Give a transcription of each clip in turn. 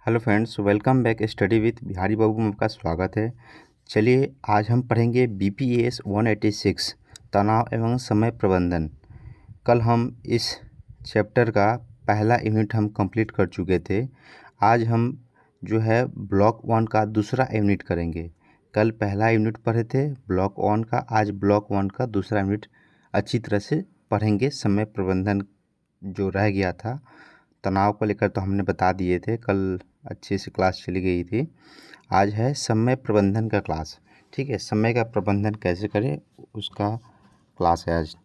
Hello friends, welcome back study with Bihari Babu में आपका स्वागत है। चलिए आज हम पढ़ेंगे BPAS 186 तनाव एवं समय प्रबंधन। कल हम इस चैप्टर का पहला यूनिट हम कंप्लीट कर चुके थे। आज हम जो है ब्लॉक 1 का दूसरा यूनिट करेंगे। कल पहला यूनिट पढ़े थे ब्लॉक 1 का, आज ब्लॉक 1 का दूसरा यूनिट अच्छी तरह से पढ़ेंगे। समय प्रबंधन जो रह गया था, तनाव को लेकर तो हमने बता दिए थे, कल अच्छे से क्लास चली गई थी। आज है समय प्रबंधन का क्लास। ठीक है, समय का प्रबंधन कैसे करें उसका क्लास है आज।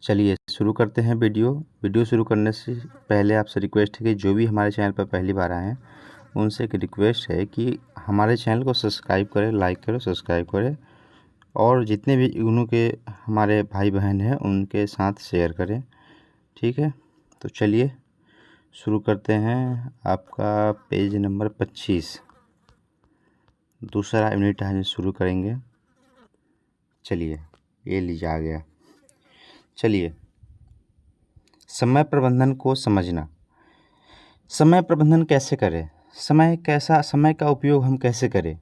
चलिए शुरू करते हैं। वीडियो शुरू करने से पहले आपसे रिक्वेस्ट है कि जो भी हमारे चैनल पर पहली बार आए हैं उनसे एक रिक्वेस्ट है कि हमारे चैनल को सब्सक्राइब करें, लाइक करें, सब्सक्राइब करें और जितने भी यूनू के हमारे भाई बहन हैं उनके साथ शेयर करें। ठीक है, तो चलिए शुरू करते हैं। आपका पेज नंबर 25 दूसरा यूनिट आज शुरू करेंगे। चलिए, ये लीजिए आ गया। चलिए, समय प्रबंधन को समझना। समय प्रबंधन कैसे करें, समय का उपयोग हम कैसे करें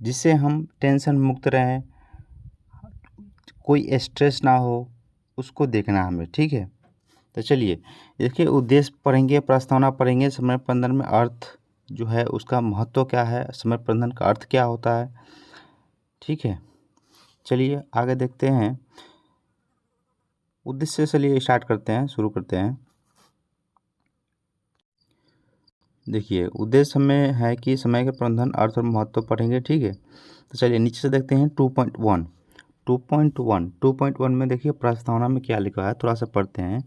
जिससे हम टेंशन मुक्त रहें, कोई स्ट्रेस ना हो, उसको देखना हमें। ठीक है, तो चलिए देखिए, उद्देश्य पढ़ेंगे, प्रस्तावना पढ़ेंगे। समय प्रबंधन में अर्थ जो है उसका महत्व क्या है, समय प्रबंधन का अर्थ क्या होता है। ठीक है, चलिए आगे देखते हैं। उद्देश्य से चलिए स्टार्ट करते हैं, शुरू करते हैं। देखिए, उद्देश्य में है कि समय के प्रबंधन अर्थ और महत्व पढ़ेंगे। ठीक है, तो चलिए नीचे से देखते हैं 2.1 में देखिए प्रस्तावना में क्या लिखा है, थोड़ा सा पढ़ते हैं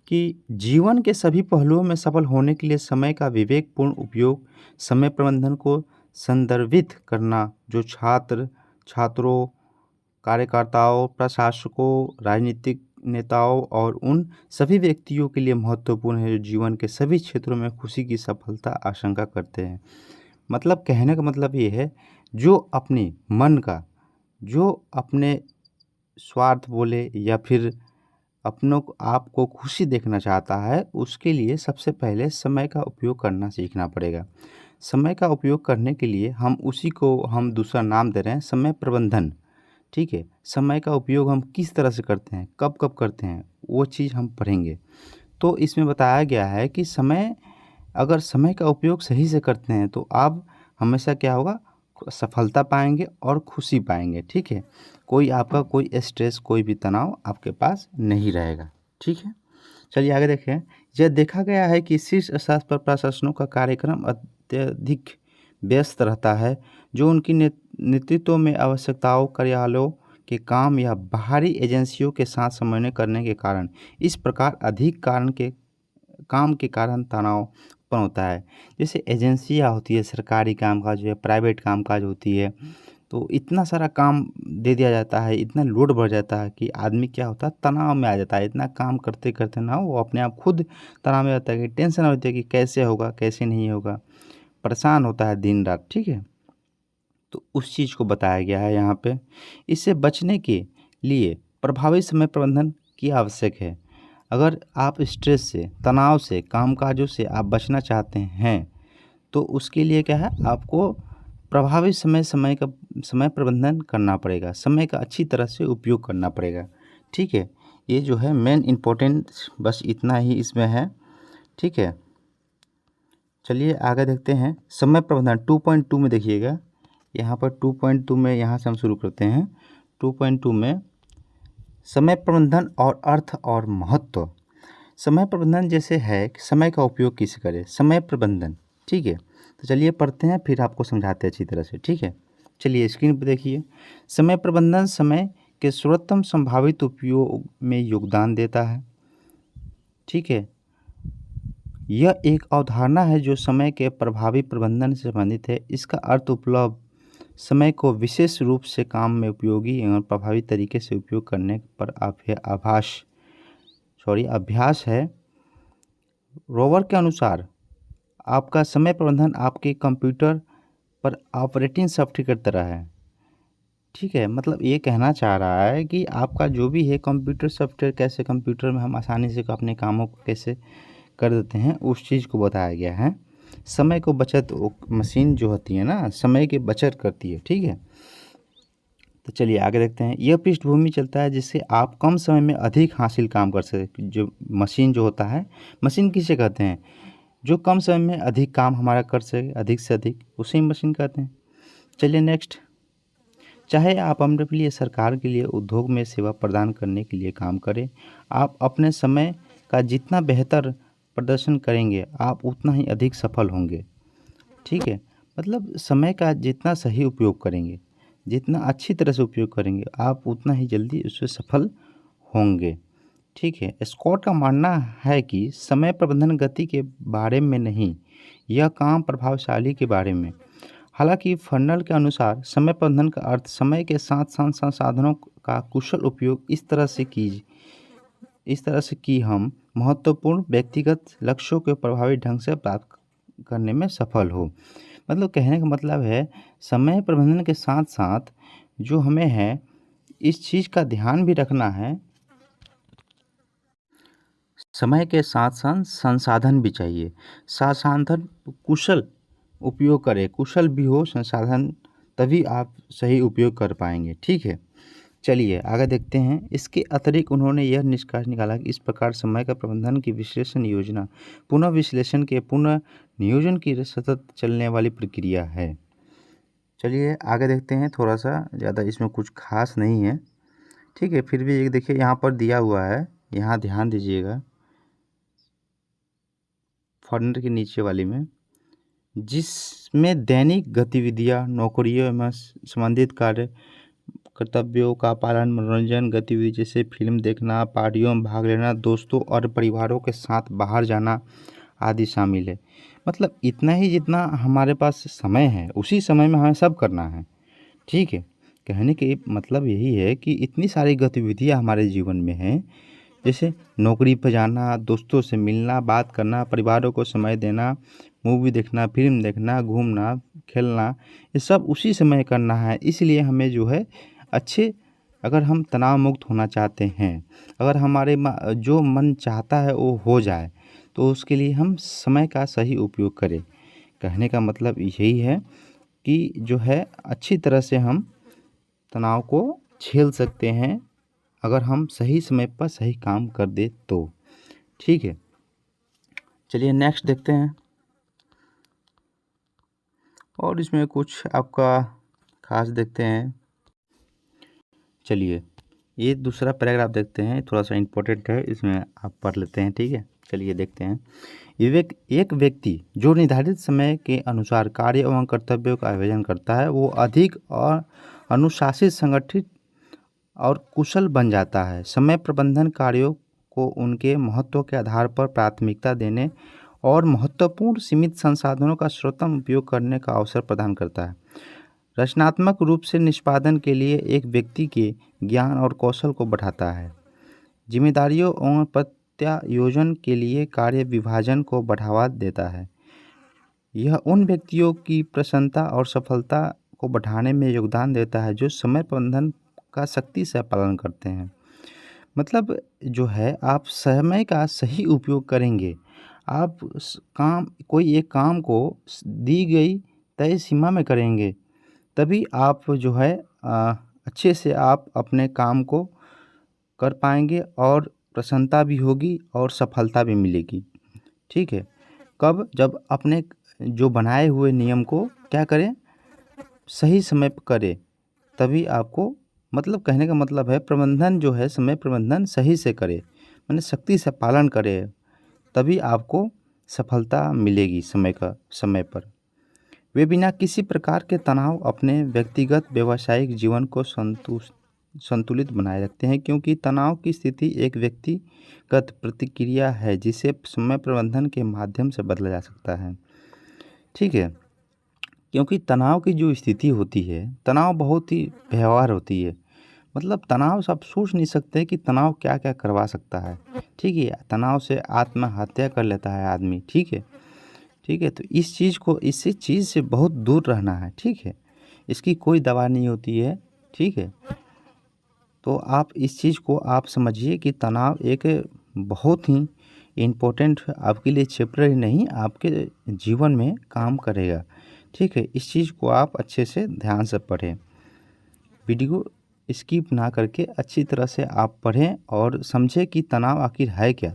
कि जीवन के सभी पहलुओं में सफल होने के लिए समय का विवेकपूर्ण उपयोग, समय प्रबंधन को संदर्भित करना जो छात्रों, कार्यकर्ताओं, प्रशासकों, राजनीतिक नेताओं और उन सभी व्यक्तियों के लिए महत्वपूर्ण है जो जीवन के सभी क्षेत्रों में खुशी की सफलता आशंका करते हैं। मतलब कहने का मतलब ये है, जो अपने मन का, जो अपने स्वार्थ बोले या फिर अपनों को आपको खुशी देखना चाहता है, उसके लिए सबसे पहले समय का उपयोग करना सीखना पड़ेगा। समय का उपयोग करने के लिए हम उसी को हम दूसरा नाम दे रहे हैं, समय प्रबंधन। ठीक है, समय का उपयोग हम किस तरह से करते हैं, कब कब करते हैं, वो चीज़ हम पढ़ेंगे। तो इसमें बताया गया है कि अगर समय का उपयोग सही से करते हैं तो आप हमेशा क्या होगा, सफलता पाएंगे और खुशी पाएंगे। ठीक है, आपका कोई स्ट्रेस, कोई भी तनाव आपके पास नहीं रहेगा। ठीक है, चलिए आगे देखें। यह देखा गया है कि शीर्ष स्तर पर प्रशासनों का कार्यक्रम अत्यधिक व्यस्त रहता है, जो उनकी नेतृत्व में आवश्यकताओं, कार्यालयों के काम या बाहरी एजेंसियों के साथ समन्वय करने के कारण इस प्रकार अधिक काम के कारण तनाव उत्पन्न होता है। जैसे एजेंसियाँ होती है, सरकारी कामकाज या प्राइवेट कामकाज होती है, तो इतना सारा काम दे दिया जाता है, इतना लोड बढ़ जाता है कि आदमी क्या होता है, तनाव में आ जाता है। इतना काम करते करते ना वो अपने आप खुद तनाव में आता है कि टेंशन होती है कि कैसे होगा, कैसे नहीं होगा, परेशान होता है दिन रात। ठीक है, तो उस चीज़ को बताया गया है यहाँ पे। इससे बचने के लिए प्रभावी समय प्रबंधन की आवश्यक है। अगर आप स्ट्रेस से, तनाव से, कामकाजों से आप बचना चाहते हैं तो उसके लिए क्या है, आपको प्रभावी समय प्रबंधन करना पड़ेगा, समय का अच्छी तरह से उपयोग करना पड़ेगा। ठीक है, ये जो है मेन इम्पोर्टेंट, बस इतना ही इसमें है। ठीक है, चलिए आगे देखते हैं। समय प्रबंधन 2.2 में देखिएगा, यहाँ पर 2.2 में यहाँ से हम शुरू करते हैं। 2.2 में समय प्रबंधन और अर्थ और महत्व। समय प्रबंधन जैसे है कि समय का उपयोग किसे करें, समय प्रबंधन। ठीक है, तो चलिए पढ़ते हैं, फिर आपको समझाते हैं अच्छी तरह से। ठीक है, चलिए स्क्रीन पर देखिए। समय प्रबंधन समय के सर्वोत्तम संभावित उपयोग में योगदान देता है। ठीक है, यह एक अवधारणा है जो समय के प्रभावी प्रबंधन से संबंधित है। इसका अर्थ उपलब्ध समय को विशेष रूप से काम में उपयोगी एवं प्रभावी तरीके से उपयोग करने पर अभ्यास है। रोवर के अनुसार आपका समय प्रबंधन आपके कंप्यूटर पर ऑपरेटिंग सॉफ्टवेयर की तरह है। ठीक है, मतलब ये कहना चाह रहा है कि आपका जो भी है कंप्यूटर सॉफ्टवेयर, कैसे कंप्यूटर में हम आसानी से अपने कामों को कैसे कर देते हैं उस चीज़ को बताया गया है। समय को बचत मशीन जो होती है ना, समय की बचत करती है, ठीक है। तो चलिए आगे देखते हैं। यह पृष्ठभूमि चलता है जिससे आप कम समय में अधिक हासिल काम कर सकें। जो मशीन जो होता है, मशीन किसे कहते हैं? जो कम समय में अधिक काम हमारा कर सके, अधिक से अधिक, उसे मशीन कहते हैं। चलिए नेक्स्ट। चाहे आप अपने लिए, सरकार के लिए, उद्योग में सेवा प्रदान करने के लिए काम करें, आप अपने समय का जितना बेहतर प्रदर्शन करेंगे, आप उतना ही अधिक सफल होंगे, ठीक है। मतलब समय का जितना सही उपयोग करेंगे, जितना अच्छी तरह से उपयोग करेंगे, आप उतना ही जल्दी उससे सफल होंगे, ठीक है। स्कॉट का मानना है कि समय प्रबंधन गति के बारे में नहीं, यह काम प्रभावशाली के बारे में। हालांकि फर्नल के अनुसार समय प्रबंधन का अर्थ समय के साथ साथ संसाधनों का कुशल उपयोग इस तरह से कि हम महत्वपूर्ण व्यक्तिगत लक्ष्यों को प्रभावी ढंग से प्राप्त करने में सफल हो। मतलब कहने का मतलब है, समय प्रबंधन के साथ साथ जो हमें है, इस चीज़ का ध्यान भी रखना है, समय के साथ साथ संसाधन भी चाहिए। संसाधन कुशल उपयोग करें, कुशल भी हो संसाधन, तभी आप सही उपयोग कर पाएंगे, ठीक है। चलिए आगे देखते हैं। इसके अतिरिक्त उन्होंने यह निष्कर्ष निकाला कि इस प्रकार समय का प्रबंधन की विश्लेषण योजना पुनः विश्लेषण के पुनः नियोजन की सतत चलने वाली प्रक्रिया है। चलिए आगे देखते हैं। थोड़ा सा ज़्यादा इसमें कुछ खास नहीं है, ठीक है। फिर भी एक देखिए यहाँ पर दिया हुआ है, यहाँ ध्यान दीजिएगा, फॉर्नर के नीचे वाली में, जिसमें दैनिक गतिविधियाँ, नौकरियों एवं संबंधित कार्य कर्तव्यों का पालन, मनोरंजन गतिविधि जैसे फिल्म देखना, पार्टियों में भाग लेना, दोस्तों और परिवारों के साथ बाहर जाना आदि शामिल है। मतलब इतना ही जितना हमारे पास समय है, उसी समय में हमें सब करना है, ठीक है। कहने के मतलब यही है कि इतनी सारी गतिविधियाँ हमारे जीवन में हैं, जैसे नौकरी पर जाना, दोस्तों से मिलना, बात करना, परिवारों को समय देना, मूवी देखना, फिल्म देखना, घूमना, खेलना, ये सब उसी समय करना है। इसलिए हमें जो है अच्छे, अगर हम तनाव मुक्त होना चाहते हैं, अगर हमारे जो मन चाहता है वो हो जाए, तो उसके लिए हम समय का सही उपयोग करें। कहने का मतलब यही है कि जो है अच्छी तरह से हम तनाव को झेल सकते हैं, अगर हम सही समय पर सही काम कर दे तो, ठीक है। चलिए नेक्स्ट देखते हैं। और इसमें कुछ आपका खास देखते हैं। चलिए ये दूसरा पैराग्राफ देखते हैं, थोड़ा सा इम्पोर्टेंट है, इसमें आप पढ़ लेते हैं, ठीक है। चलिए देखते हैं। एक व्यक्ति जो निर्धारित समय के अनुसार कार्य एवं कर्तव्यों का आयोजन करता है, वो अधिक और अनुशासित, संगठित और कुशल बन जाता है। समय प्रबंधन कार्यों को उनके महत्व के आधार पर प्राथमिकता देने और महत्वपूर्ण सीमित संसाधनों का सर्वोत्तम उपयोग करने का अवसर प्रदान करता है। रचनात्मक रूप से निष्पादन के लिए एक व्यक्ति के ज्ञान और कौशल को बढ़ाता है। जिम्मेदारियों और प्रत्यायोजन के लिए कार्य विभाजन को बढ़ावा देता है। यह उन व्यक्तियों की प्रसन्नता और सफलता को बढ़ाने में योगदान देता है जो समय प्रबंधन का सख्ती से पालन करते हैं। मतलब जो है, आप समय का सही उपयोग करेंगे, आप कोई एक काम को दी गई तय सीमा में करेंगे, तभी आप जो है अच्छे से आप अपने काम को कर पाएंगे और प्रसन्नता भी होगी और सफलता भी मिलेगी, ठीक है। कब? जब अपने जो बनाए हुए नियम को क्या करें, सही समय पर करें, तभी आपको, मतलब कहने का मतलब है प्रबंधन जो है, समय प्रबंधन सही से करें, मैंने सख्ती से पालन करें, तभी आपको सफलता मिलेगी समय पर। वे बिना किसी प्रकार के तनाव अपने व्यक्तिगत व्यावसायिक जीवन को संतुलित बनाए रखते हैं, क्योंकि तनाव की स्थिति एक व्यक्तिगत प्रतिक्रिया है जिसे समय प्रबंधन के माध्यम से बदला जा सकता है, ठीक है। क्योंकि तनाव की जो स्थिति होती है, तनाव बहुत ही व्यवहार होती है। मतलब तनाव से आप सोच नहीं सकते कि तनाव क्या क्या करवा सकता है, ठीक है। तनाव से आत्महत्या कर लेता है आदमी, ठीक है, ठीक है। तो इस चीज़ से बहुत दूर रहना है, ठीक है। इसकी कोई दवा नहीं होती है, ठीक है। तो आप इस चीज़ को आप समझिए कि तनाव एक बहुत ही इम्पोर्टेंट आपके लिए चैप्टर ही नहीं, आपके जीवन में काम करेगा। ठीक है, इस चीज़ को आप अच्छे से ध्यान से पढ़ें। वीडियो स्किप ना करके अच्छी तरह से आप पढ़ें और समझें कि तनाव आखिर है क्या,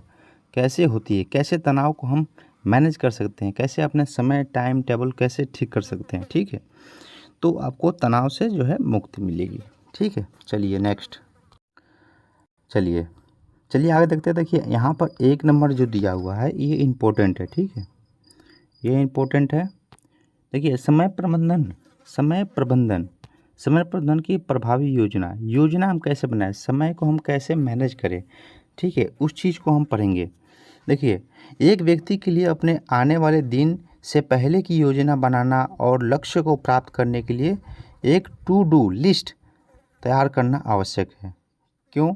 कैसे होती है, कैसे तनाव को हम मैनेज कर सकते हैं, कैसे अपने समय टाइम टेबल कैसे ठीक कर सकते हैं। ठीक है, तो आपको तनाव से जो है मुक्ति मिलेगी। ठीक है, चलिए नेक्स्ट, चलिए चलिए आगे देखते हैं। देखिए यहाँ पर 1 नंबर जो दिया हुआ है ये इम्पोर्टेंट है। ठीक है, ये इम्पोर्टेंट है। देखिए समय प्रबंधन, समय प्रबंधन, समय प्रबंधन की प्रभावी योजना, योजना हम कैसे बनाएं, समय को हम कैसे मैनेज करें। ठीक है, उस चीज़ को हम पढ़ेंगे। देखिए एक व्यक्ति के लिए अपने आने वाले दिन से पहले की योजना बनाना और लक्ष्य को प्राप्त करने के लिए एक टू डू लिस्ट तैयार करना आवश्यक है। क्यों?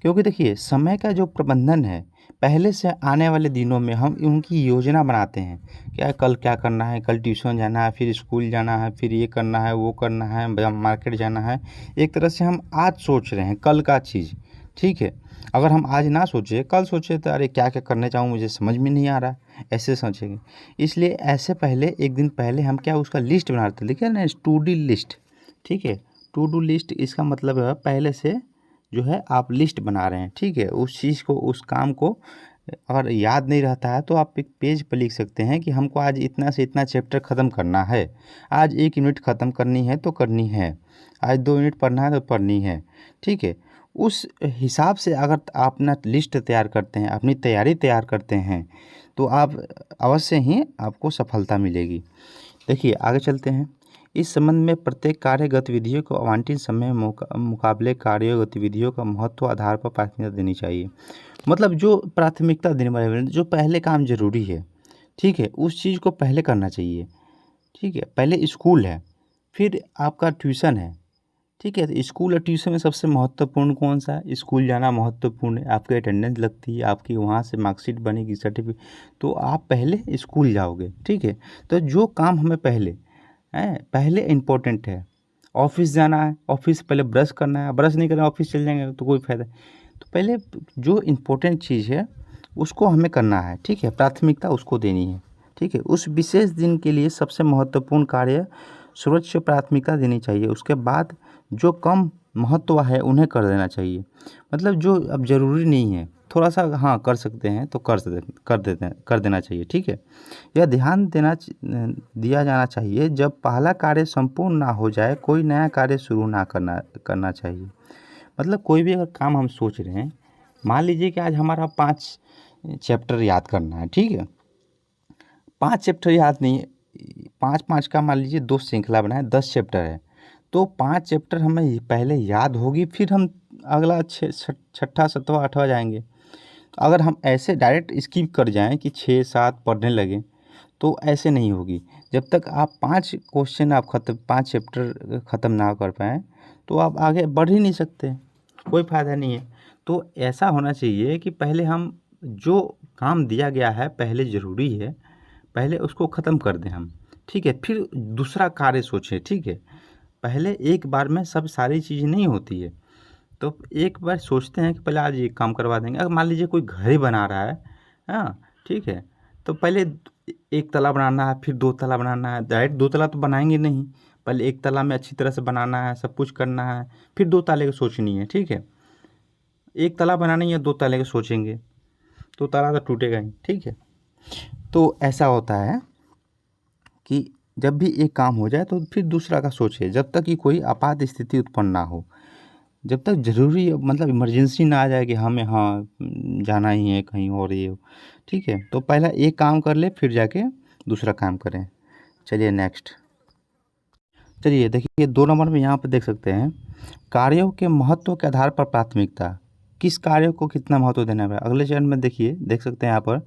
क्योंकि देखिए समय का जो प्रबंधन है, पहले से आने वाले दिनों में हम उनकी योजना बनाते हैं। क्या कल क्या करना है, कल ट्यूशन जाना है, फिर स्कूल जाना है, फिर ये करना है, वो करना है, मार्केट जाना है। एक तरह से हम आज सोच रहे हैं कल का चीज़। ठीक है, अगर हम आज ना सोचे कल सोचे तो अरे क्या क्या करने जाऊँ, मुझे समझ में नहीं आ रहा, ऐसे सोचेंगे। इसलिए ऐसे पहले एक दिन पहले हम क्या उसका लिस्ट बनाते हैं। देखिए ना, टू डू लिस्ट। ठीक है, टू डू लिस्ट इसका मतलब है पहले से जो है आप लिस्ट बना रहे हैं। ठीक है, उस चीज़ को, उस काम को अगर याद नहीं रहता है तो आप एक पेज पर लिख सकते हैं कि हमको आज इतना से इतना चैप्टर ख़त्म करना है, आज 1 यूनिट ख़त्म करनी है तो करनी है, आज 2 यूनिट पढ़ना है तो पढ़नी है। ठीक है, उस हिसाब से अगर आप अपना लिस्ट तैयार करते हैं, अपनी तैयारी तैयार करते हैं, तो आप अवश्य ही आपको सफलता मिलेगी। देखिए आगे चलते हैं। इस संबंध में प्रत्येक कार्य गतिविधियों को आवंटित समय मुकाबले कार्य गतिविधियों का महत्व आधार पर प्राथमिकता देनी चाहिए। मतलब जो प्राथमिकता देने वाले, जो पहले काम जरूरी है, ठीक है, उस चीज़ को पहले करना चाहिए। ठीक है, पहले स्कूल है, फिर आपका ट्यूशन है। ठीक है, तो स्कूल और ट्यूशन में सबसे महत्वपूर्ण कौन सा है? स्कूल जाना महत्वपूर्ण है, आपकी अटेंडेंस लगती है, आपकी वहाँ से मार्कशीट बनेगी, सर्टिफिकेट, तो आप पहले स्कूल जाओगे। ठीक है, तो जो काम हमें पहले पहले इम्पोर्टेंट है। ऑफिस जाना है, ऑफिस पहले ब्रश करना है, ब्रश नहीं करना ऑफिस चल जाएंगे तो कोई फ़ायदा। तो पहले जो इम्पोर्टेंट चीज़ है उसको हमें करना है। ठीक है, प्राथमिकता उसको देनी है। ठीक है, उस विशेष दिन के लिए सबसे महत्वपूर्ण कार्य सर्वोच्च प्राथमिकता देनी चाहिए। उसके बाद जो कम महत्व है उन्हें कर देना चाहिए। मतलब जो अब ज़रूरी नहीं है, थोड़ा सा हाँ कर सकते हैं तो कर देना चाहिए। ठीक है, यह ध्यान दिया जाना चाहिए जब पहला कार्य संपूर्ण ना हो जाए कोई नया कार्य शुरू ना करना चाहिए। मतलब कोई भी अगर काम हम सोच रहे हैं, मान लीजिए कि आज हमारा 5 चैप्टर याद करना है। ठीक है, 5 चैप्टर याद नहीं है, 5-5 का मान लीजिए 2 श्रृंखला बनाए, 10 चैप्टर है, तो 5 चैप्टर हमें पहले याद होगी, फिर हम अगला छठा 7वां 8वां जाएंगे। तो अगर हम ऐसे डायरेक्ट स्किप कर जाएं कि 6-7 पढ़ने लगें तो ऐसे नहीं होगी। जब तक आप 5 क्वेश्चन आप 5 चैप्टर ख़त्म ना कर पाएँ तो आप आगे बढ़ ही नहीं सकते, कोई फ़ायदा नहीं है। तो ऐसा होना चाहिए कि पहले हम जो काम दिया गया है पहले ज़रूरी है, पहले उसको ख़त्म कर दें हम। ठीक है, फिर दूसरा कार्य सोचें। ठीक है, पहले एक बार में सब सारी चीज़ें नहीं होती है, तो एक बार सोचते हैं कि पहले आज ये काम करवा देंगे। अगर मान लीजिए कोई घर ही बना रहा है, हाँ, ठीक है, तो पहले 1 तला बनाना है, फिर 2 तला बनाना है। डायरेक्ट 2 तला तो बनाएँगे नहीं, पहले 1 तला में अच्छी तरह से बनाना है, सब कुछ करना है, फिर 2 ताले की सोचनी है। ठीक है, 1 तला बनाना ही है, 2 ताले के सोचेंगे तो ताला तो टूटेगा ही। ठीक है, तो ऐसा होता है कि जब भी एक काम हो जाए तो फिर दूसरा का सोचे, जब तक कि कोई आपात स्थिति उत्पन्न ना हो, जब तक ज़रूरी मतलब इमरजेंसी ना आ जाए कि हमें हाँ जाना ही है कहीं और ये हो। ठीक है, तो पहला एक काम कर ले फिर जाके दूसरा काम करें। चलिए नेक्स्ट, चलिए देखिए 2 नंबर में यहाँ पे देख सकते हैं, कार्यों के महत्व के आधार पर प्राथमिकता, किस कार्य को कितना महत्व देना है। अगले चरण में देखिए देख सकते हैं यहाँ पर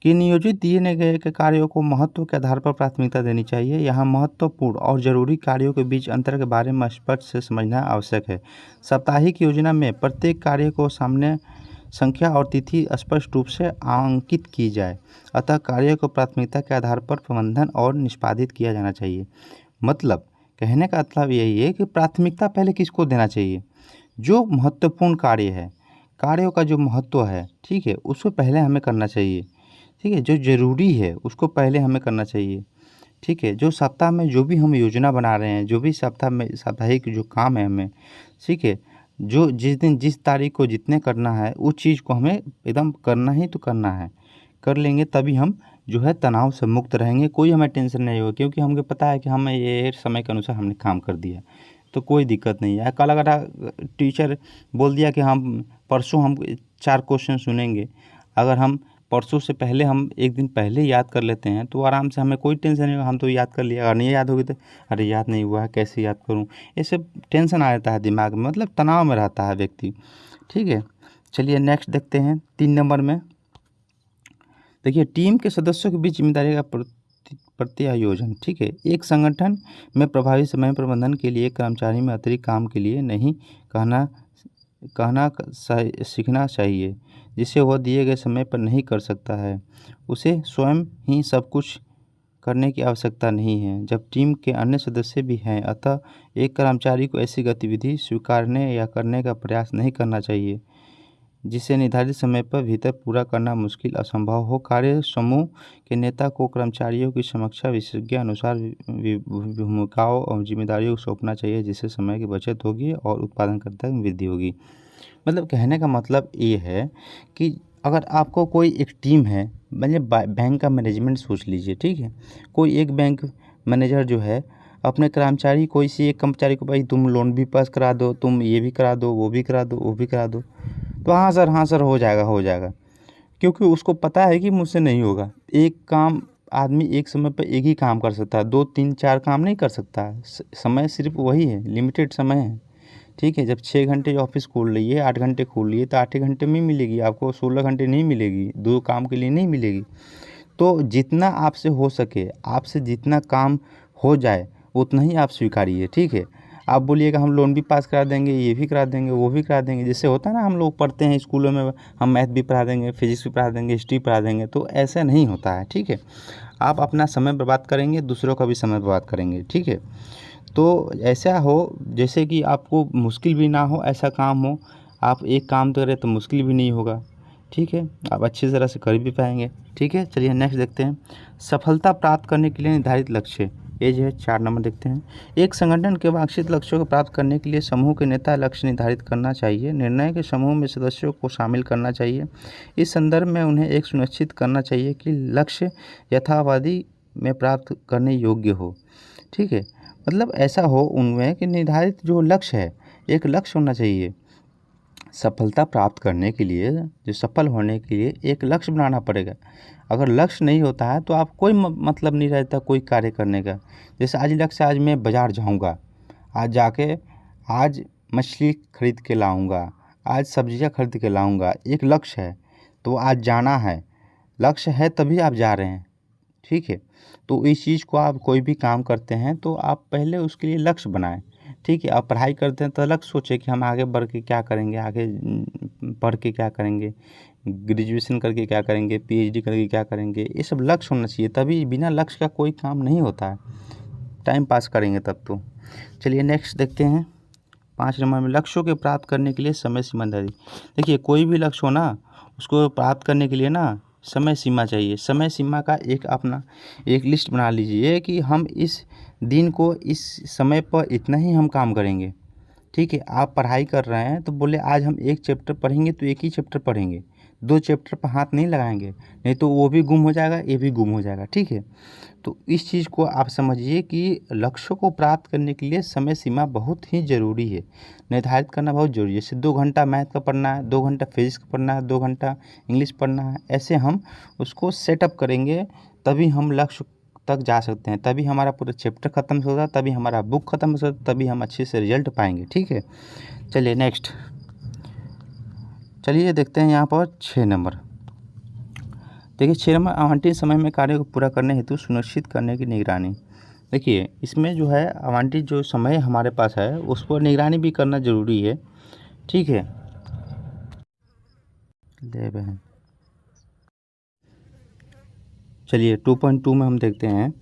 कि नियोजित दिए गए के कार्यों को महत्व के आधार पर प्राथमिकता देनी चाहिए। यहाँ महत्वपूर्ण और ज़रूरी कार्यों के बीच अंतर के बारे में स्पष्ट से समझना आवश्यक है। साप्ताहिक योजना में प्रत्येक कार्य को सामने संख्या और तिथि स्पष्ट रूप से अंकित की जाए, अतः कार्य को प्राथमिकता के आधार पर प्रबंधन और निष्पादित किया जाना चाहिए। मतलब कहने का मतलब यही है कि प्राथमिकता पहले किसको देना चाहिए? जो महत्वपूर्ण कार्य है, कार्यों का जो महत्व है, ठीक है, उसको पहले हमें करना चाहिए, ठीक है, जो ज़रूरी है उसको पहले हमें करना चाहिए, ठीक है, जो सप्ताह में जो भी हम योजना बना रहे हैं, जो भी सप्ताह में साप्ताहिक जो काम है हमें, ठीक है, जो जिस दिन जिस तारीख को जितने करना है उस चीज़ को हमें एकदम करना ही तो करना है। कर लेंगे तभी हम जो है तनाव से मुक्त रहेंगे, कोई हमें टेंशन नहीं होगा, क्योंकि हमें पता है कि हमें ये समय के अनुसार हमने काम कर दिया, तो कोई दिक्कत नहीं है। कल अगर टीचर बोल दिया कि हम परसों हम 4 क्वेश्चन सुनेंगे, अगर हम परसों से पहले हम 1 दिन पहले याद कर लेते हैं तो आराम से हमें कोई टेंशन नहीं होगा, हम तो याद कर लिया। अगर नहीं याद होगी तो अरे याद नहीं हुआ है, कैसे याद करूँ? ये सब टेंशन आ जाता है दिमाग में, मतलब तनाव में रहता है व्यक्ति, ठीक है। चलिए नेक्स्ट देखते हैं 3 नंबर में। देखिए, टीम के सदस्यों के बीच जिम्मेदारी का प्रत्यायोजन, ठीक है। एक संगठन में प्रभावी समय प्रबंधन के लिए कर्मचारी में अतिरिक्त काम के लिए नहीं कहना कहना सीखना चाहिए, जिसे वह दिए गए समय पर नहीं कर सकता है। उसे स्वयं ही सब कुछ करने की आवश्यकता नहीं है, जब टीम के अन्य सदस्य भी हैं। अतः एक कर्मचारी को ऐसी गतिविधि स्वीकारने या करने का प्रयास नहीं करना चाहिए जिसे निर्धारित समय पर भीतर पूरा करना मुश्किल असंभव हो। कार्य समूह के नेता को कर्मचारियों की समीक्षा विशेषज्ञ अनुसार भूमिकाओं और जिम्मेदारियों को सौंपना चाहिए, जिससे समय की बचत होगी और उत्पादकता में वृद्धि होगी। मतलब कहने का मतलब ये है कि अगर आपको कोई एक टीम है, मतलब बैंक का मैनेजमेंट सोच लीजिए, ठीक है। कोई एक बैंक मैनेजर जो है अपने कर्मचारी, कोई सी एक कर्मचारी को, भाई तुम लोन भी पास करा दो, तुम ये भी करा दो, वो भी करा दो, वो भी करा दो, तो हाँ सर हो जाएगा, हो जाएगा। क्योंकि उसको पता है कि मुझसे नहीं होगा। एक काम आदमी एक समय पर एक ही काम कर सकता है, 2 3 4 काम नहीं कर सकता है। समय सिर्फ वही है, लिमिटेड समय है, ठीक है। जब 6 घंटे ऑफिस खोल रही है, 8 घंटे खोल रही है, तो 8 घंटे में मिलेगी आपको, 16 घंटे नहीं मिलेगी, 2 काम के लिए नहीं मिलेगी। तो जितना आपसे हो सके, आपसे जितना काम हो जाए उतना ही आप स्वीकारिए, ठीक है। आप बोलिएगा हम लोन भी पास करा देंगे, ये भी करा देंगे, वो भी करा देंगे, जैसे होता है ना, हम लोग पढ़ते हैं स्कूलों में, हम मैथ भी पढ़ा देंगे, फिजिक्स भी पढ़ा देंगे, हिस्ट्री पढ़ा देंगे, तो ऐसा नहीं होता है, ठीक है। आप अपना समय बर्बाद करेंगे, दूसरों का भी समय बर्बाद करेंगे, ठीक है। तो ऐसा हो जैसे कि आपको मुश्किल भी ना हो, ऐसा काम हो, आप एक काम तो करें तो मुश्किल भी नहीं होगा, ठीक है। आप अच्छी तरह से कर भी पाएंगे, ठीक है। चलिए नेक्स्ट देखते हैं, सफलता प्राप्त करने के लिए निर्धारित लक्ष्य। ये जो है 4 नंबर देखते हैं। एक संगठन के वांछित लक्ष्यों को प्राप्त करने के लिए समूह के नेता लक्ष्य निर्धारित करना चाहिए, निर्णय के समूह में सदस्यों को शामिल करना चाहिए। इस संदर्भ में उन्हें एक सुनिश्चित करना चाहिए कि लक्ष्य यथावधि में प्राप्त करने योग्य हो, ठीक है। मतलब ऐसा हो उनमें कि निर्धारित जो लक्ष्य है, एक लक्ष्य होना चाहिए। सफलता प्राप्त करने के लिए, जो सफल होने के लिए एक लक्ष्य बनाना पड़ेगा। अगर लक्ष्य नहीं होता है तो आप कोई मतलब नहीं रहता कोई कार्य करने का। जैसे आज लक्ष्य, आज मैं बाज़ार जाऊंगा, आज जाके आज मछली खरीद के लाऊंगा, आज सब्जियां खरीद के लाऊंगा, एक लक्ष्य है, तो आज जाना है। लक्ष्य है तभी आप जा रहे हैं, ठीक है। तो इस चीज़ को आप कोई भी काम करते हैं तो आप पहले उसके लिए लक्ष्य बनाएं, ठीक है। आप पढ़ाई करते हैं तो लक्ष्य सोचें कि हम आगे बढ़ के क्या करेंगे, आगे पढ़ के क्या करेंगे, ग्रेजुएशन करके क्या करेंगे, पीएचडी करके क्या करेंगे, ये सब लक्ष्य होना चाहिए। तभी बिना लक्ष्य का कोई काम नहीं होता है, टाइम पास करेंगे तब तो। चलिए नेक्स्ट देखते हैं 5 नंबर में, लक्ष्यों के प्राप्त करने के लिए समय सीमा निर्धारित। देखिए, कोई भी लक्ष्य हो ना, उसको प्राप्त करने के लिए ना समय सीमा चाहिए। समय सीमा का एक अपना एक लिस्ट बना लीजिए कि हम इस दिन को इस समय पर इतना ही हम काम करेंगे, ठीक है। आप पढ़ाई कर रहे हैं तो बोले आज हम 1 चैप्टर पढ़ेंगे तो 1 ही चैप्टर पढ़ेंगे, 2 चैप्टर पर हाथ नहीं लगाएंगे, नहीं तो वो भी गुम हो जाएगा, ये भी गुम हो जाएगा, ठीक है। तो इस चीज़ को आप समझिए कि लक्ष्यों को प्राप्त करने के लिए समय सीमा बहुत ही ज़रूरी है, निर्धारित करना बहुत ज़रूरी है। जैसे 2 घंटा मैथ का पढ़ना है, 2 घंटा फिजिक्स का पढ़ना है, 2 घंटा इंग्लिश पढ़ना है, ऐसे हम उसको सेटअप करेंगे, तभी हम लक्ष्य तक जा सकते हैं, तभी हमारा पूरा चैप्टर ख़त्म होगा, तभी हमारा बुक ख़त्म होगा, तभी हम अच्छे से रिजल्ट पाएंगे, ठीक है। चलिए नेक्स्ट, चलिए देखते हैं यहाँ पर 6 नंबर। देखिए 6 नंबर, आवंटित समय में कार्य को पूरा करने हेतु सुनिश्चित करने की निगरानी। देखिए इसमें जो है आवंटित जो समय हमारे पास है उस पर निगरानी भी करना ज़रूरी है, ठीक है। ले बहन, चलिए 2.2 में हम देखते हैं,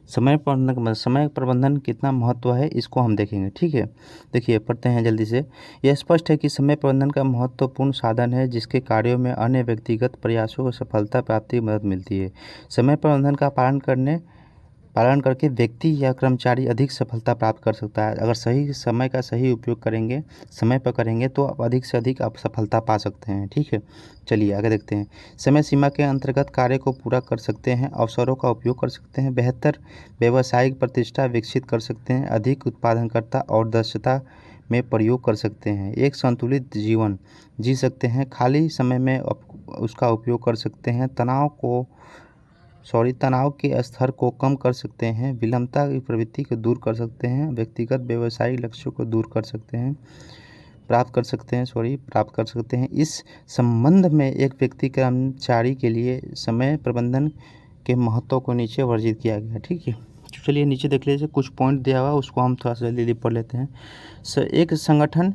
समय प्रबंधन कितना महत्व है इसको हम देखेंगे। ठीक है, देखिए पढ़ते हैं जल्दी से। यह स्पष्ट है कि समय प्रबंधन का महत्वपूर्ण साधन है जिसके कार्यों में अन्य व्यक्तिगत प्रयासों को सफलता प्राप्ति में मदद मिलती है। समय प्रबंधन का पालन करके व्यक्ति या कर्मचारी अधिक सफलता प्राप्त कर सकता है। अगर सही समय का सही उपयोग करेंगे, समय पर करेंगे तो आप अधिक से अधिक आप सफलता पा सकते हैं। ठीक है, चलिए आगे देखते हैं। समय सीमा के अंतर्गत कार्य को पूरा कर सकते हैं, अवसरों का उपयोग कर सकते हैं, बेहतर व्यावसायिक प्रतिष्ठा विकसित कर सकते हैं, अधिक उत्पादनकर्ता और दक्षता में प्रयोग कर सकते हैं, एक संतुलित जीवन जी सकते हैं, खाली समय में उसका उपयोग कर सकते हैं, तनाव के स्तर को कम कर सकते हैं, विलंबता की प्रवृत्ति को दूर कर सकते हैं, व्यक्तिगत व्यावसायिक लक्ष्यों को दूर कर सकते हैं, प्राप्त कर सकते हैं। इस संबंध में एक व्यक्ति कर्मचारी के लिए समय प्रबंधन के महत्व को नीचे वर्णित किया गया है। ठीक है, चलिए नीचे देख लीजिए, कुछ पॉइंट दिया हुआ उसको हम थोड़ा सा जल्दी पढ़ लेते हैं। एक संगठन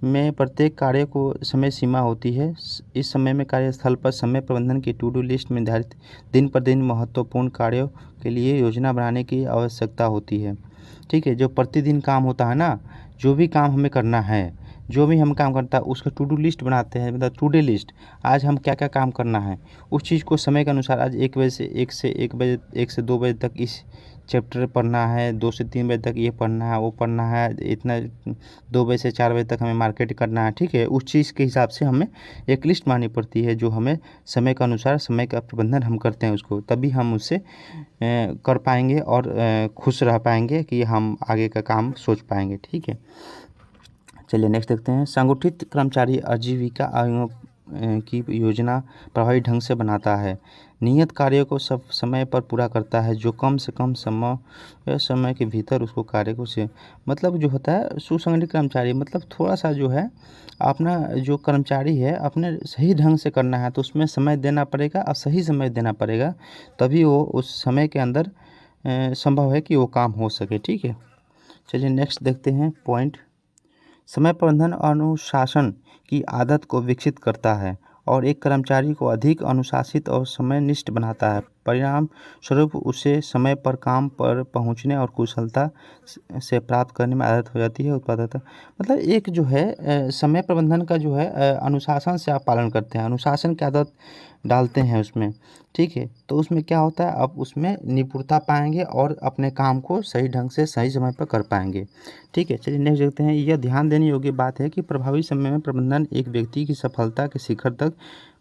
में प्रत्येक कार्य को समय सीमा होती है। इस समय में कार्यस्थल पर समय प्रबंधन की टू डू लिस्ट में निर्धारित दिन पर दिन महत्वपूर्ण कार्यों के लिए योजना बनाने की आवश्यकता होती है। ठीक है, जो प्रतिदिन काम होता है ना, जो भी काम हमें करना है, जो भी हम काम करता है उसका टू डू लिस्ट बनाते हैं, मतलब टू डे लिस्ट। आज हम क्या क्या काम करना है उस चीज़ को समय के अनुसार, आज 1 से 2 बजे तक इस चैप्टर पढ़ना है, 2 से 3 बजे तक ये पढ़ना है, वो पढ़ना है, इतना 2 बजे से 4 बजे तक हमें मार्केट करना है। ठीक है, उस चीज़ के हिसाब से हमें एक लिस्ट बनानी पड़ती है जो हमें समय के अनुसार समय का प्रबंधन हम करते हैं उसको, तभी हम उससे कर पाएंगे और खुश रह पाएंगे कि हम आगे का काम सोच पाएंगे। ठीक है, चलिए नेक्स्ट देखते हैं। संगठित कर्मचारी आजीविका आयोगों की योजना प्रभावी ढंग से बनाता है, नियत कार्यों को सब समय पर पूरा करता है, जो कम से कम समय के भीतर उसको कार्य को से, मतलब जो होता है सुसंगठित कर्मचारी, मतलब थोड़ा सा जो है अपना जो कर्मचारी है अपने सही ढंग से करना है तो उसमें समय देना पड़ेगा और सही समय देना पड़ेगा, तभी वो उस समय के अंदर संभव है कि वो काम हो सके। ठीक है, चलिए नेक्स्ट देखते हैं पॉइंट। समय प्रबंधन अनुशासन की आदत को विकसित करता है और एक कर्मचारी को अधिक अनुशासित और समयनिष्ठ बनाता है। परिणाम स्वरूप उसे समय पर काम पर पहुंचने और कुशलता से प्राप्त करने में आदत हो जाती है। उत्पादकता, मतलब एक जो है समय प्रबंधन का जो है अनुशासन से आप पालन करते हैं, अनुशासन की आदत डालते हैं उसमें। ठीक है, तो उसमें क्या होता है, आप उसमें निपुणता पाएंगे और अपने काम को सही ढंग से सही समय पर कर पाएंगे। ठीक है, चलिए नेक्स्ट देखते हैं। यह ध्यान देने योग्य बात है कि प्रभावी समय में प्रबंधन एक व्यक्ति की सफलता के शिखर तक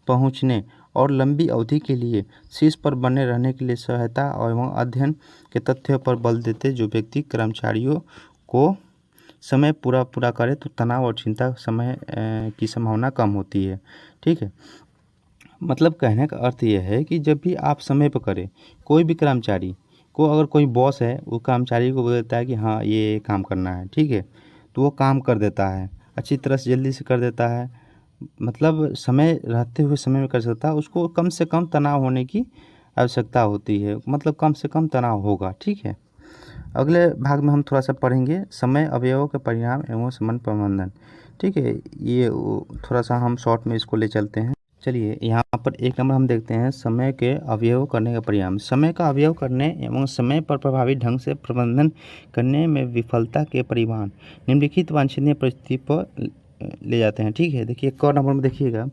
पहुंचने और लंबी अवधि के लिए शीर्ष पर बने रहने के लिए सहायता एवं अध्ययन के तथ्यों पर बल देते, जो व्यक्ति कर्मचारियों को समय पूरा करे तो तनाव और चिंता की संभावना कम होती है। ठीक है, मतलब कहने का अर्थ यह है कि जब भी आप समय पर करें, कोई भी कर्मचारी को, अगर कोई बॉस है वो कर्मचारी को बोल देता है कि हाँ ये काम करना है, ठीक है, तो वो काम कर देता है अच्छी तरह से, जल्दी से कर देता है, मतलब समय रहते हुए समय में कर सकता है। उसको कम से कम तनाव होने की आवश्यकता होती है, मतलब कम से कम तनाव होगा। ठीक है, अगले भाग में हम थोड़ा सा पढ़ेंगे समय अवयवों के परिणाम एवं समय प्रबंधन। ठीक है, ये थोड़ा सा हम शॉर्ट में इसको ले चलते हैं। चलिए यहाँ पर एक नंबर हम देखते हैं, समय के अवयव करने का परिणाम। समय का अवयव करने एवं समय पर प्रभावी ढंग से प्रबंधन करने में विफलता के परिणाम निम्नलिखित वांछनीय परिस्थिति पर ले जाते हैं। ठीक है, देखिए क नंबर में देखिएगा,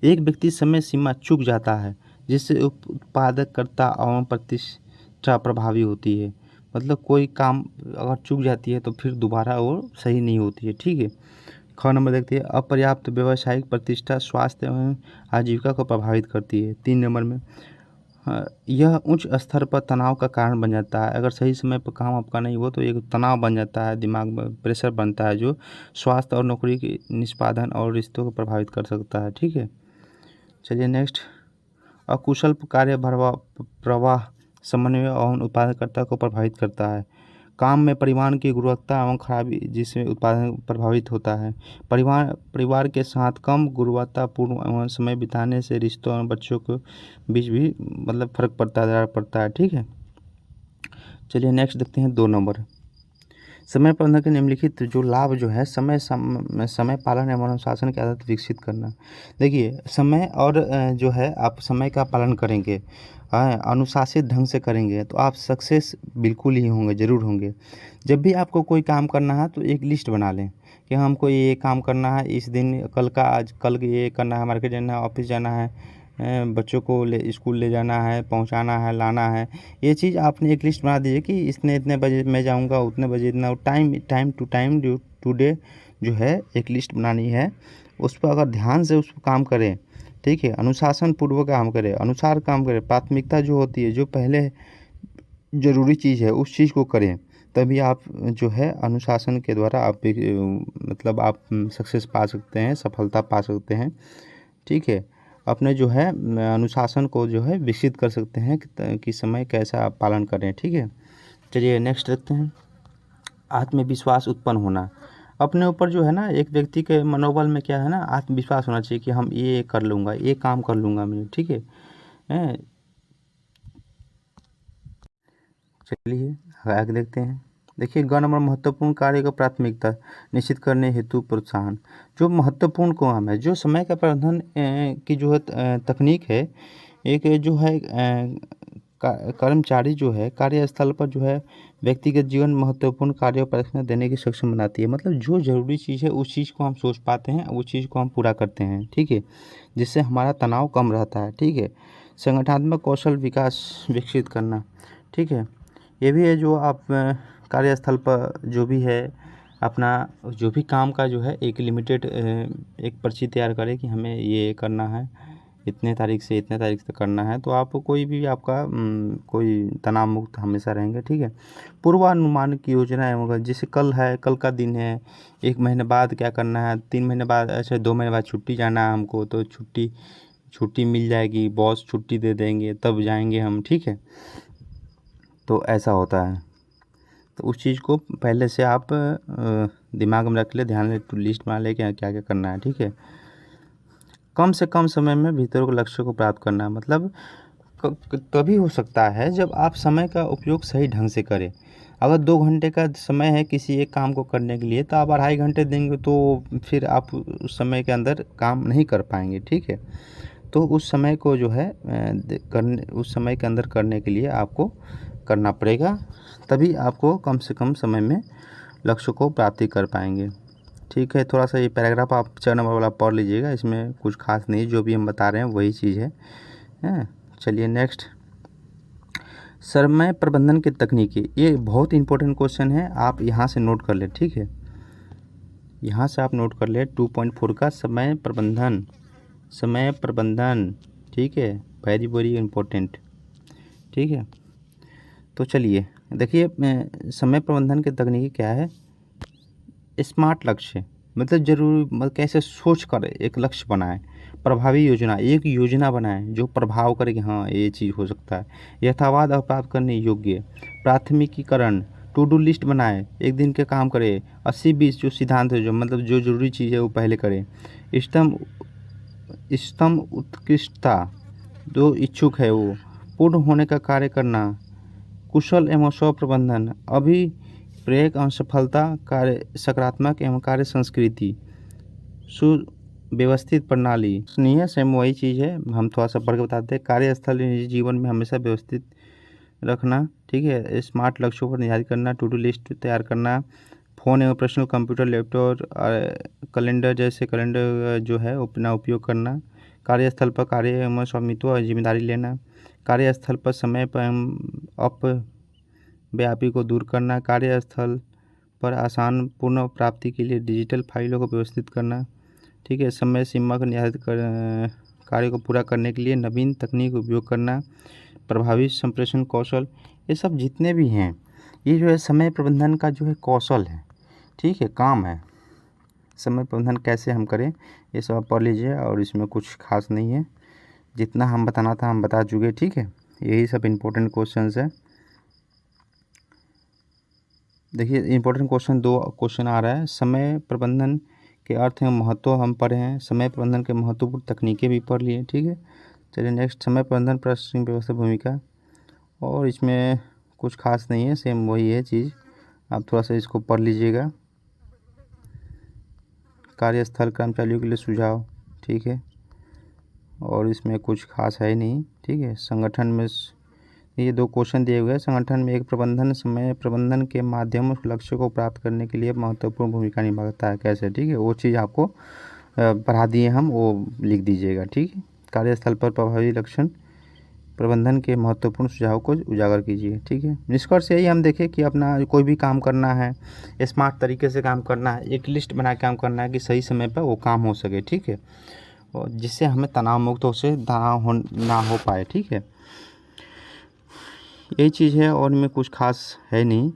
एक व्यक्ति समय सीमा चूक जाता है जिससे उत्पादकता एवं प्रतिष्ठा प्रभावी होती है, मतलब कोई काम अगर चूक जाती है तो फिर दोबारा वो सही नहीं होती है। ठीक है, ख नंबर देखते हैं, अपर्याप्त व्यावसायिक प्रतिष्ठा स्वास्थ्य एवं आजीविका को प्रभावित करती है। 3 नंबर में यह उच्च स्तर पर तनाव का कारण बन जाता है, अगर सही समय पर काम आपका नहीं हो तो एक तनाव बन जाता है, दिमाग में प्रेशर बनता है जो स्वास्थ्य और नौकरी के निष्पादन और रिश्तों को प्रभावित कर सकता है। ठीक है, चलिए नेक्स्ट, अकुशल कार्य प्रवाह समन्वय और उत्पादकता को प्रभावित करता है, काम में परिवहन की गुणवत्ता एवं खराबी जिससे उत्पादन प्रभावित होता है। परिवार के साथ कम गुणवत्तापूर्ण एवं समय बिताने से रिश्तों और बच्चों के बीच भी मतलब फर्क पड़ता है। ठीक है, चलिए नेक्स्ट देखते हैं 2 नंबर, समय प्रबंधन के निम्नलिखित जो लाभ जो है समय पालन एवं अनुशासन की आदत विकसित करना। देखिए समय और जो है आप समय का पालन करेंगे, अनुशासित ढंग से करेंगे तो आप सक्सेस बिल्कुल ही होंगे, ज़रूर होंगे। जब भी आपको कोई काम करना है तो एक लिस्ट बना लें कि हमको ये काम करना है इस दिन, कल ये करना है, मार्केट जाना है, ऑफिस जाना है, बच्चों को स्कूल ले जाना है, पहुंचाना है, लाना है। ये चीज़ आपने एक लिस्ट बना दीजिए कि इतने बजे मैं जाऊंगा, उतने बजे इतना टाइम टू टाइम टुडे जो है एक लिस्ट बनानी है। उस पर अगर ध्यान से उस पर काम करें, ठीक है, अनुशासन पूर्वक काम करें, अनुसार काम करें, प्राथमिकता जो होती है, जो पहले ज़रूरी चीज़ है उस चीज़ को करें, तभी आप जो है अनुशासन के द्वारा आप मतलब आप सक्सेस पा सकते हैं, सफलता पा सकते हैं। ठीक है, अपने जो है अनुशासन को जो है विकसित कर सकते हैं कि समय कैसा आप पालन करें। ठीक है, चलिए नेक्स्ट देखते हैं। आत्मविश्वास उत्पन्न होना। अपने ऊपर जो है ना, एक व्यक्ति के मनोबल में क्या है ना, आत्मविश्वास होना चाहिए कि हम ये कर लूँगा, ये काम कर लूँगा मैं। ठीक है, चलिए आगे देखते हैं। देखिए, ग नंबर महत्वपूर्ण कार्य को प्राथमिकता निश्चित करने हेतु प्रोत्साहन। जो महत्वपूर्ण काम है, जो समय का प्रबंधन की जो है तकनीक है, एक जो है कर्मचारी जो है कार्यस्थल पर जो है व्यक्तिगत जीवन महत्वपूर्ण कार्यों पर प्राथमिकता देने की सक्षम बनाती है। मतलब जो ज़रूरी चीज़ है उस चीज़ को हम सोच पाते हैं, उस चीज़ को हम पूरा करते हैं। ठीक है, जिससे हमारा तनाव कम रहता है। ठीक है, संगठनात्मक कौशल विकास विकसित करना। ठीक है, ये भी है जो आप कार्यस्थल पर जो भी है अपना जो भी काम का जो है एक लिमिटेड एक पर्ची तैयार करें कि हमें ये करना है, इतने तारीख से इतने तारीख तक करना है, तो आप कोई भी आपका कोई तनाव मुक्त हमेशा रहेंगे। ठीक है, पूर्वानुमान की योजना है, मगर जैसे कल है, कल का दिन है, 1 महीने बाद क्या करना है, 3 महीने बाद, अच्छा 2 महीने बाद छुट्टी जाना है हमको, तो छुट्टी मिल जाएगी, बॉस छुट्टी दे देंगे तब जाएंगे हम। ठीक है, तो ऐसा होता है, तो उस चीज़ को पहले से आप दिमाग में रख ले, ध्यान में लिस्ट बना ले कि क्या क्या करना है। ठीक है, कम से कम समय में भीतर के लक्ष्य को प्राप्त करना, मतलब तभी हो सकता है जब आप समय का उपयोग सही ढंग से करें। अगर 2 घंटे का समय है किसी एक काम को करने के लिए, तो आप 2.5 घंटे देंगे तो फिर आप उस समय के अंदर काम नहीं कर पाएंगे। ठीक है, तो उस समय को जो है उस समय के अंदर करने के लिए आपको करना पड़ेगा, तभी आपको कम से कम समय में लक्ष्य को प्राप्ति कर पाएंगे। ठीक है, थोड़ा सा ये पैराग्राफ आप 4 नंबर वाला पढ़ लीजिएगा, इसमें कुछ खास नहीं, जो भी हम बता रहे हैं वही चीज़ है। चलिए नेक्स्ट, समय प्रबंधन की तकनीकी। ये बहुत इंपॉर्टेंट क्वेश्चन है, आप यहाँ से नोट कर ले। ठीक है, यहाँ से आप नोट कर ले 2.4 का समय प्रबंधन। ठीक है, वेरी वेरी इम्पोर्टेंट। ठीक है, तो चलिए देखिए, समय प्रबंधन की तकनीकी क्या है। स्मार्ट लक्ष्य, मतलब जरूर, मतलब कैसे सोच कर एक लक्ष्य बनाएं। प्रभावी योजना, एक योजना बनाएं जो प्रभाव करे कि हाँ ये चीज़ हो सकता है। यथावाद और प्राप्त करने योग्य। प्राथमिकीकरण, टू डू लिस्ट बनाएं, एक दिन के काम करें। 80-20 जो सिद्धांत है, जो मतलब जो जरूरी चीज़ है वो पहले करें। इष्टतम इष्टतम उत्कृष्टता, जो इच्छुक है वो पूर्ण होने का कार्य करना। कुशल एवं स्व प्रबंधन, अभिप्रेरक एवं सफलता, कार्य सकारात्मक एवं कार्य संस्कृति। सुव्यवस्थित प्रणाली नहीं है, सेम वही चीज़ है, हम थोड़ा सा पढ़ के बताते हैं। कार्यस्थल निजी जीवन में हमेशा व्यवस्थित रखना। ठीक है, स्मार्ट लक्ष्यों को निर्धारित करना, टू डू लिस्ट तैयार करना। फ़ोन एवं पर्सनल कंप्यूटर, लैपटॉप, कैलेंडर जैसे कैलेंडर जो है अपना उपयोग करना। कार्यस्थल पर कार्य एवं स्वामित्व और जिम्मेदारी लेना। कार्यस्थल पर समय पर अपव्यापी को दूर करना। कार्यस्थल पर आसान पुनः प्राप्ति के लिए डिजिटल फाइलों को व्यवस्थित करना। ठीक है, समय सीमा को निर्धारित कर कार्य को पूरा करने के लिए नवीन तकनीक उपयोग करना। प्रभावी संप्रेषण कौशल, ये सब जितने भी हैं, ये जो है समय प्रबंधन का जो है कौशल है। ठीक है, काम है। समय प्रबंधन कैसे हम करें ये सब आप पढ़ लीजिए, और इसमें कुछ खास नहीं है, जितना हम बताना था हम बता चुके। ठीक है, यही सब इम्पोर्टेंट क्वेश्चंस है। देखिए, इम्पोर्टेंट क्वेश्चन 2 क्वेश्चन आ रहा है। समय प्रबंधन के अर्थ एवं महत्व हम पढ़े हैं, समय प्रबंधन के महत्वपूर्ण तकनीकें भी पढ़ लिए। ठीक है, चलिए नेक्स्ट, समय प्रबंधन प्रशासनिक व्यवस्था भूमिका, और इसमें कुछ खास नहीं है, सेम वही है चीज़, आप थोड़ा सा इसको पढ़ लीजिएगा। कार्यस्थल कर्मचारियों के लिए सुझाव, ठीक है, और इसमें कुछ खास है नहीं, ठीक है। संगठन में ये 2 क्वेश्चन दिए हुए हैं। संगठन में एक प्रबंधन समय प्रबंधन के माध्यम उस लक्ष्य को प्राप्त करने के लिए महत्वपूर्ण भूमिका निभाता है, कैसे, ठीक है, वो चीज़ आपको पढ़ा दिए हम, वो लिख दीजिएगा, ठीक है। कार्यस्थल पर प्रभावी लक्षण प्रबंधन के महत्वपूर्ण सुझाव को उजागर कीजिए, ठीक है। निष्कर्ष यही हम देखें कि अपना कोई भी काम करना है, स्मार्ट तरीके से काम करना है, एक लिस्ट बना के काम करना है कि सही समय पर वो काम हो सके, ठीक है, और जिससे हमें तनाव मुक्त से तनाव ना हो पाए, ठीक है। यही चीज़ है और इनमें कुछ खास है नहीं।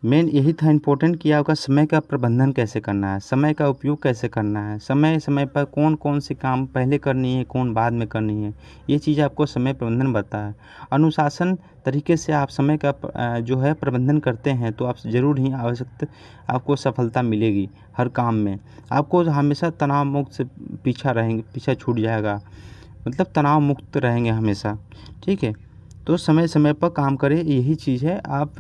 मेन यही था इम्पोर्टेंट कि आपका समय का प्रबंधन कैसे करना है, समय का उपयोग कैसे करना है, समय समय पर कौन कौन से काम पहले करनी है, कौन बाद में करनी है, ये चीज़ आपको समय प्रबंधन बताता है। अनुशासन तरीके से आप समय का जो है प्रबंधन करते हैं तो आप ज़रूर ही आवश्यक आपको सफलता मिलेगी हर काम में। आपको हमेशा तनाव मुक्त से पीछा छूट जाएगा, मतलब तनाव मुक्त रहेंगे हमेशा, ठीक है। तो समय समय पर काम करें, यही चीज़ है। आप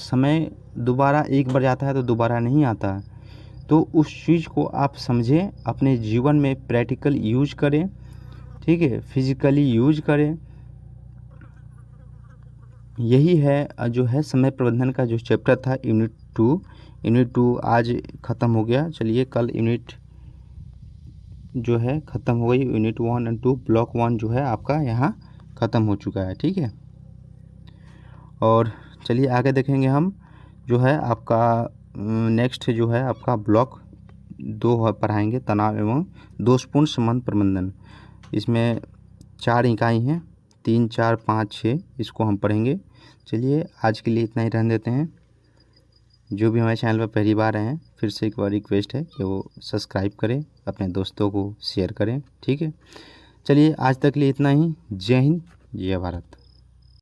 समय दोबारा एक बार जाता है तो दोबारा नहीं आता है, तो उस चीज़ को आप समझें, अपने जीवन में प्रैक्टिकल यूज करें, ठीक है, फिजिकली यूज करें। यही है जो है समय प्रबंधन का जो चैप्टर था यूनिट 2 आज ख़त्म हो गया। चलिए कल यूनिट जो है ख़त्म हो गई, यूनिट 1 और 2 ब्लॉक 1 जो है आपका यहाँ ख़त्म हो चुका है, ठीक है। और चलिए आगे देखेंगे हम जो है आपका नेक्स्ट जो है आपका ब्लॉक 2 पढ़ाएंगे, तनाव एवं दोषपूर्ण संबंध प्रबंधन। इसमें 4 इकाई हैं, 3, 4, 5, 6 इसको हम पढ़ेंगे। चलिए आज के लिए इतना ही रहने देते हैं। जो भी हमारे चैनल पर पहली बार आए हैं, फिर से एक बार रिक्वेस्ट है कि वो सब्सक्राइब करें, अपने दोस्तों को शेयर करें, ठीक है। चलिए आज तक के लिए इतना ही। जय हिंद, जय भारत।